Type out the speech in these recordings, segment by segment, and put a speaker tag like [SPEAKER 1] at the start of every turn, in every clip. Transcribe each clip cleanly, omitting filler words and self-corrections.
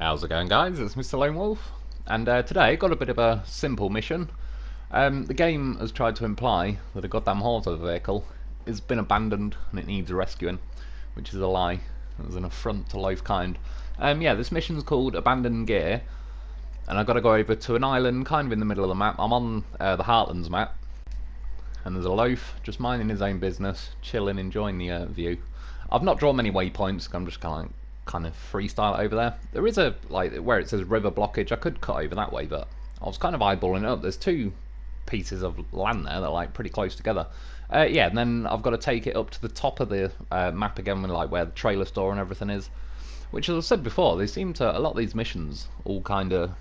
[SPEAKER 1] How's it going, guys? It's Mr. Lone Wolf, and today got a bit of a simple mission. The game has tried to imply that a goddamn horse of a vehicle has been abandoned and it needs rescuing, which is a lie. It was an affront to Lo4f². Yeah, this mission's called Abandoned Gear, and I've got to go over to an island kind of in the middle of the map. I'm on the Heartlands map, and there's a loaf just minding his own business, chilling, enjoying the view. I've not drawn many waypoints, I'm just kind of freestyle over there. There is a, like, where it says river blockage, I could cut over that way, but I was kind of eyeballing it up. There's two pieces of land there that are like pretty close together. Yeah, and then I've got to take it up to the top of the map again, with, like, where the trailer store and everything is. Which, as I said before, they seem to, a lot of these missions all kind of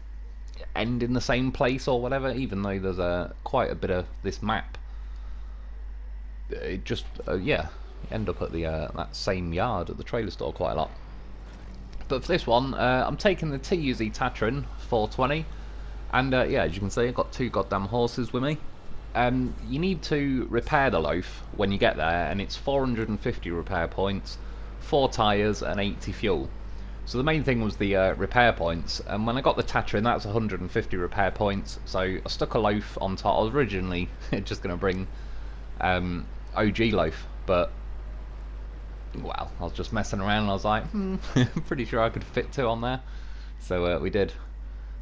[SPEAKER 1] end in the same place or whatever, even though there's quite a bit of this map. It just, yeah, end up at the that same yard at the trailer store quite a lot. But for this one, I'm taking the TUZ Tatarin 420, and yeah, as you can see, I've got two goddamn horses with me. You need to repair the loaf when you get there, and it's 450 repair points, 4 tyres, and 80 fuel. So the main thing was the repair points, and when I got the Tatarin, that's 150 repair points, so I stuck a loaf on top. I was originally just going to bring OG loaf, but well, I was just messing around and I was like, pretty sure I could fit 2 on there. So we did.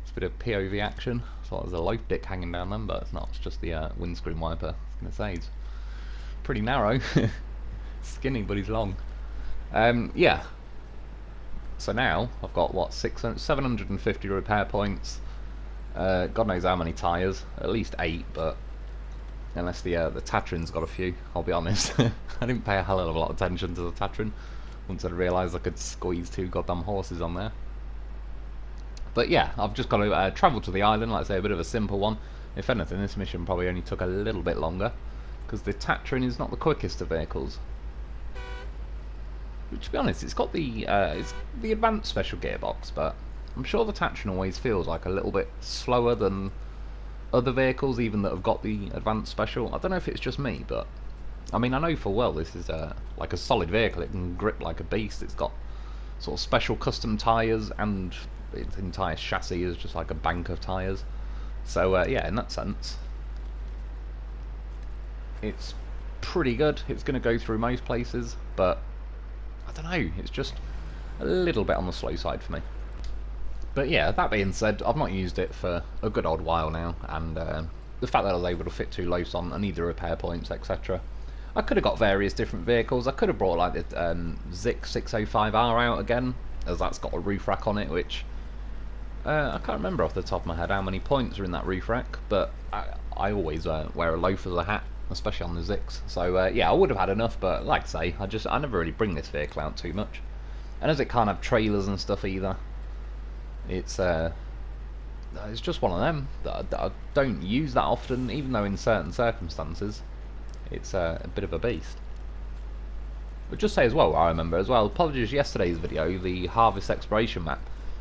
[SPEAKER 1] It's a bit of POV action. I thought there's a loaf dick hanging down them, but it's not. It's just the windscreen wiper. I was going to say, it's pretty narrow. Skinny, but he's long. Yeah. So now, I've got, what, 750 repair points. God knows how many tyres. At least 8, but unless the Tatarin's got a few, I'll be honest. I didn't pay a hell of a lot of attention to the Tatarin once I realised I could squeeze 2 goddamn horses on there. But yeah, I've just got to travel to the island, like I say, a bit of a simple one. If anything, this mission probably only took a little bit longer, because the Tatarin is not the quickest of vehicles. But to be honest, it's got the advanced special gearbox, but I'm sure the Tatarin always feels like a little bit slower than other vehicles, even that have got the advanced special. I don't know if it's just me, but I mean, I know full well this is like a solid vehicle. It can grip like a beast. It's got sort of special custom tyres, and its entire chassis is just like a bank of tyres. So yeah, in that sense, it's pretty good. It's going to go through most places, but I don't know, it's just a little bit on the slow side for me. But yeah, that being said, I've not used it for a good old while now, and the fact that I was able to fit 2 loafs on, I need the repair points, etc. I could have got various different vehicles. I could have brought like the Zik 605R out again, as that's got a roof rack on it, which I can't remember off the top of my head how many points are in that roof rack, but I always wear a loaf as a hat, especially on the Ziks. So yeah, I would have had enough, but like I say, I never really bring this vehicle out too much. And as it can't have trailers and stuff either, it's just one of them that I don't use that often, even though in certain circumstances it's a bit of a beast. But just say as well, I remember as well, apologies yesterday's video, the Harvest Exploration map.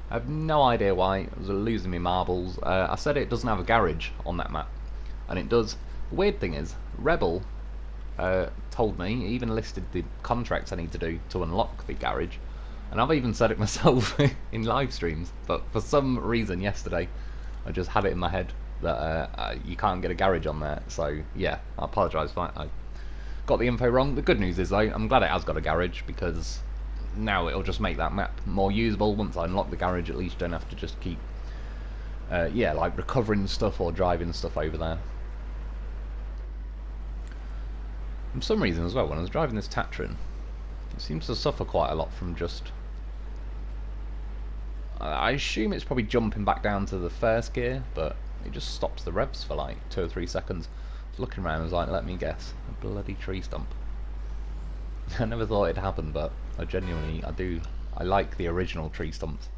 [SPEAKER 1] I have no idea why, I was losing me marbles. I said it doesn't have a garage on that map, and it does. The weird thing is, Rebel told me, even listed the contracts I need to do to unlock the garage, and I've even said it myself in live streams, but for some reason yesterday I just had it in my head that you can't get a garage on there. So yeah, I apologise for that. I got the info wrong. The good news is though, I'm glad it has got a garage, because now it'll just make that map more usable. Once I unlock the garage, at least you don't have to just keep yeah, like recovering stuff or driving stuff over there. For some reason as well, when I was driving this Tatarin, it seems to suffer quite a lot from just, I assume it's probably jumping back down to the first gear, but it just stops the revs for like 2 or 3 seconds. I was looking around and was like, let me guess, a bloody tree stump. I never thought it'd happen, but I genuinely, I like the original tree stumps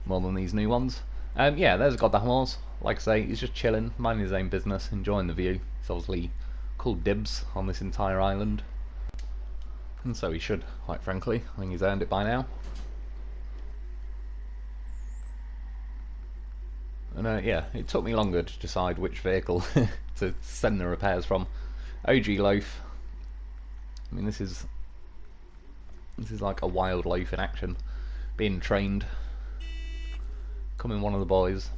[SPEAKER 1] more than these new ones. Yeah, there's a goddamn horse. Like I say, he's just chilling, minding his own business, enjoying the view. It's obviously called dibs on this entire island, and so he should, quite frankly. I think he's earned it by now. And yeah, it took me longer to decide which vehicle to send the repairs from. OG loaf. I mean, this is like a wild loaf in action, being trained. Becoming one of the boys.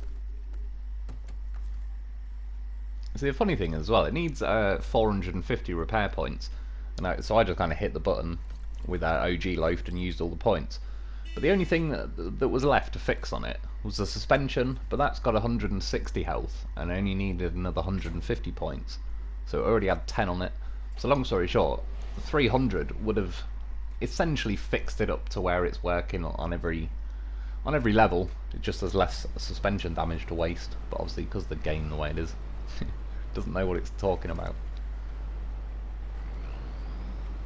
[SPEAKER 1] See, the funny thing as well, it needs 450 repair points. And so I just kind of hit the button with OG Lo4f and used all the points. But the only thing that was left to fix on it was the suspension, but that's got 160 health, and I only needed another 150 points. So it already had 10 on it. So long story short, 300 would have essentially fixed it up to where it's working on every level. It just has less suspension damage to waste, but obviously because of the game the way it is, it doesn't know what it's talking about.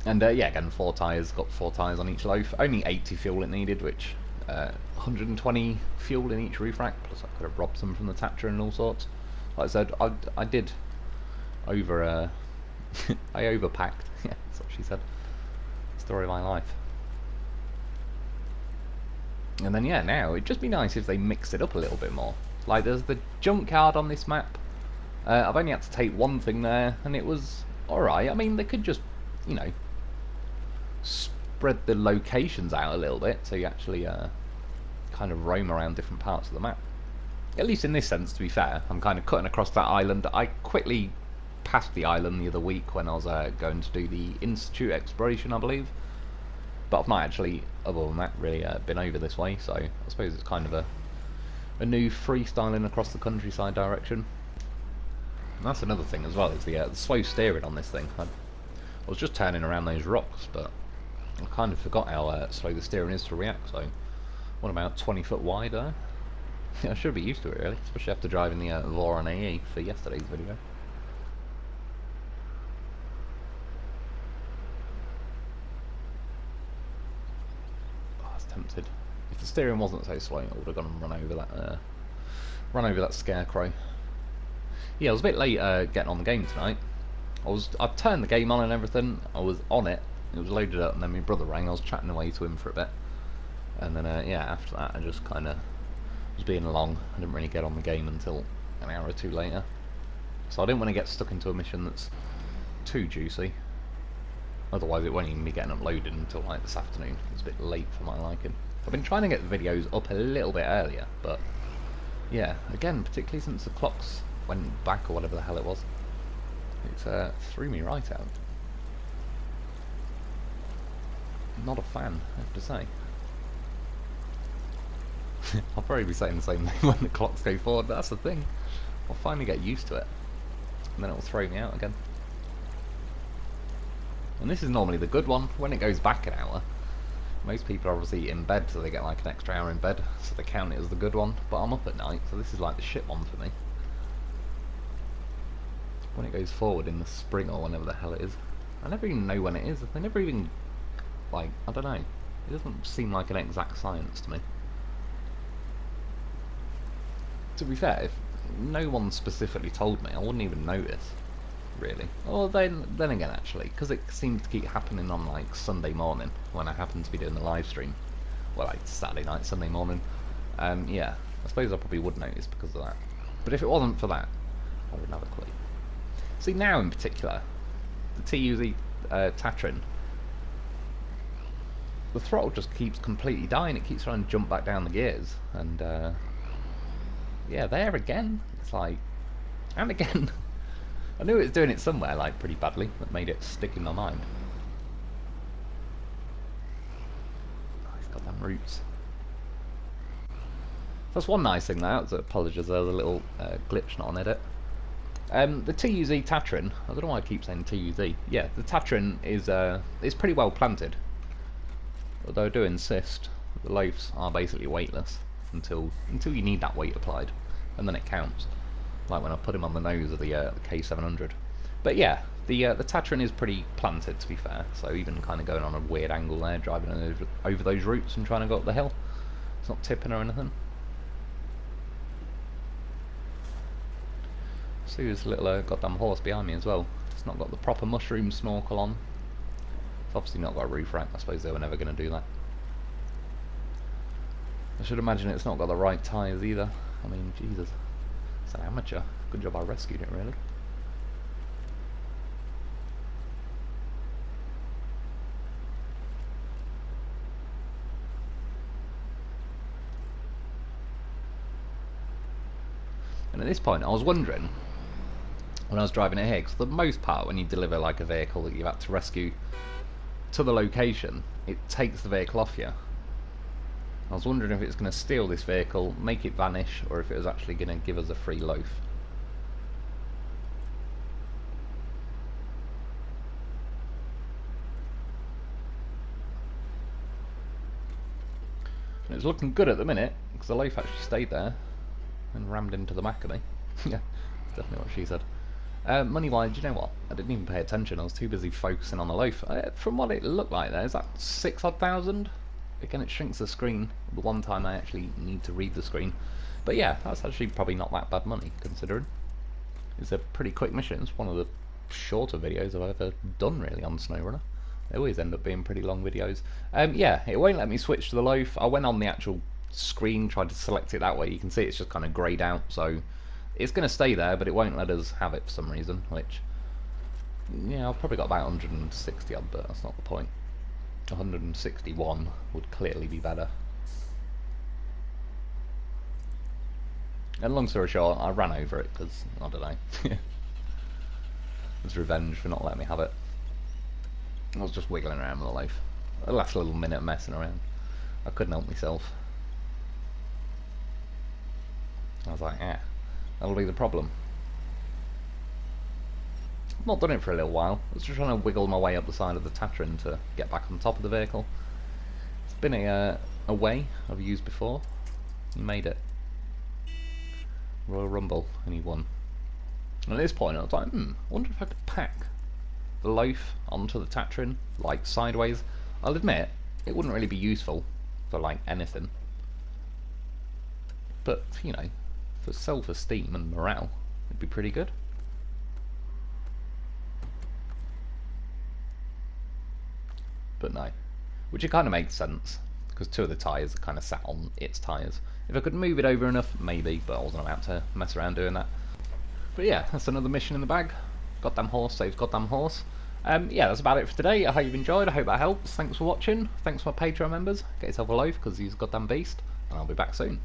[SPEAKER 1] And yeah, again, 4 tyres, got 4 tyres on each Lo4f. Only 80 fuel it needed, which 120 fuel in each roof rack, plus I could have robbed some from the Tatarin and all sorts. Like I said, I did over... I overpacked. Yeah, that's what she said. Story of my life. And then yeah, now it'd just be nice if they mixed it up a little bit more. Like there's the junkyard on this map. I've only had to take one thing there, and it was alright. I mean, they could just, you know, spread the locations out a little bit so you actually kind of roam around different parts of the map. At least in this sense, to be fair, I'm kind of cutting across that island. I quickly passed the island the other week when I was going to do the Institute exploration, I believe. But I've not actually, other than that, really been over this way, so I suppose it's kind of a new freestyling across the countryside direction. And that's another thing as well, is the slow steering on this thing. I was just turning around those rocks, but I kind of forgot how slow the steering is to react, so what about 20 foot wide there? I should be used to it really, especially after driving the Voron AE for yesterday's video. Oh, I was tempted. If the steering wasn't so slow, I would have gone and run over that scarecrow. Yeah, I was a bit late getting on the game tonight. I'd turned the game on and everything. I was on it. It was loaded up, and then my brother rang. I was chatting away to him for a bit, and then yeah, after that, I just kind of was being along. I didn't really get on the game until an hour or two later. So I didn't want to get stuck into a mission that's too juicy. Otherwise, it won't even be getting uploaded until like this afternoon. It's a bit late for my liking. I've been trying to get the videos up a little bit earlier, but yeah, again, particularly since the clocks went back or whatever the hell it was, it's threw me right out. Not a fan, I have to say. I'll probably be saying the same thing when the clocks go forward, but that's the thing. I'll finally get used to it, and then it'll throw me out again. And this is normally the good one. When it goes back an hour, most people are obviously in bed, so they get like an extra hour in bed, so they count it as the good one. But I'm up at night, so this is like the shit one for me. When it goes forward in the spring or whenever the hell it is, I never even know when it is. They never even, like, I don't know. It doesn't seem like an exact science to me. To be fair, if no one specifically told me, I wouldn't even notice, really. Or then again, actually, because it seems to keep happening on like Sunday morning when I happen to be doing the live stream. Well, like Saturday night, Sunday morning. Yeah, I suppose I probably would notice because of that. But if it wasn't for that, I wouldn't have a clue. See, now in particular, the TUZ Tatarin, the throttle just keeps completely dying. It keeps trying to jump back down the gears, and yeah, there again. It's like, and again. I knew it was doing it somewhere, like, pretty badly. That made it stick in my mind. Oh, he's got them roots. That's one nice thing now. So apologies, there was a little glitch not on edit. The TUZ Tatarin, I don't know why I keep saying TUZ. Yeah, the Tatarin is pretty well planted. Although I do insist that the Lo4fs are basically weightless until you need that weight applied, and then it counts. Like when I put him on the nose of the K700. But yeah, the Tatarin is pretty planted, to be fair. So even kind of going on a weird angle there, driving over those routes and trying to go up the hill, it's not tipping or anything. See this little goddamn horse behind me as well. It's not got the proper mushroom snorkel on. It's obviously not got a roof rack. I suppose they were never going to do that. I should imagine it's not got the right tyres either. I mean, Jesus. It's an amateur. Good job I rescued it, really. And at this point I was wondering, when I was driving it here, because for the most part when you deliver like a vehicle that you've had to rescue to the location, it takes the vehicle off you. I was wondering if it's going to steal this vehicle, make it vanish, or if it was actually going to give us a free loaf. And it's looking good at the minute, because the loaf actually stayed there and rammed into the back of me. Yeah, that's definitely what she said. Money-wise, you know what? I didn't even pay attention. I was too busy focusing on the loaf. From what it looked like there, is that 6,000? Again, it shrinks the screen the one time I actually need to read the screen. But yeah, that's actually probably not that bad money, considering. It's a pretty quick mission. It's one of the shorter videos I've ever done, really, on SnowRunner. They always end up being pretty long videos. Yeah, it won't let me switch to the loaf. I went on the actual screen, tried to select it that way. You can see it's just kind of greyed out, so it's going to stay there, but it won't let us have it for some reason, which, yeah, I've probably got about 160 odd, but that's not the point. 161 would clearly be better. And long story short, I ran over it because, I don't know, it was revenge for not letting me have it. I was just wiggling around with the loaf. The last little minute messing around. I couldn't help myself. I was like, yeah, that'll be the problem. I've not done it for a little while. I was just trying to wiggle my way up the side of the Tatarin to get back on top of the vehicle. It's been a way I've used before. You made it. Royal Rumble, and he won. And at this point I was like, I wonder if I could pack the loaf onto the Tatarin, like sideways. I'll admit, it wouldn't really be useful for like anything. But, you know, for self-esteem and morale, it'd be pretty good. But no. Which it kind of makes sense, because two of the tyres are kind of sat on its tyres. If I could move it over enough, maybe, but I wasn't about to mess around doing that. But yeah, that's another mission in the bag. Goddamn horse saves goddamn horse. Yeah, that's about it for today. I hope you've enjoyed. I hope that helps. Thanks for watching. Thanks for my Patreon members. Get yourself a loaf because he's a goddamn beast. And I'll be back soon.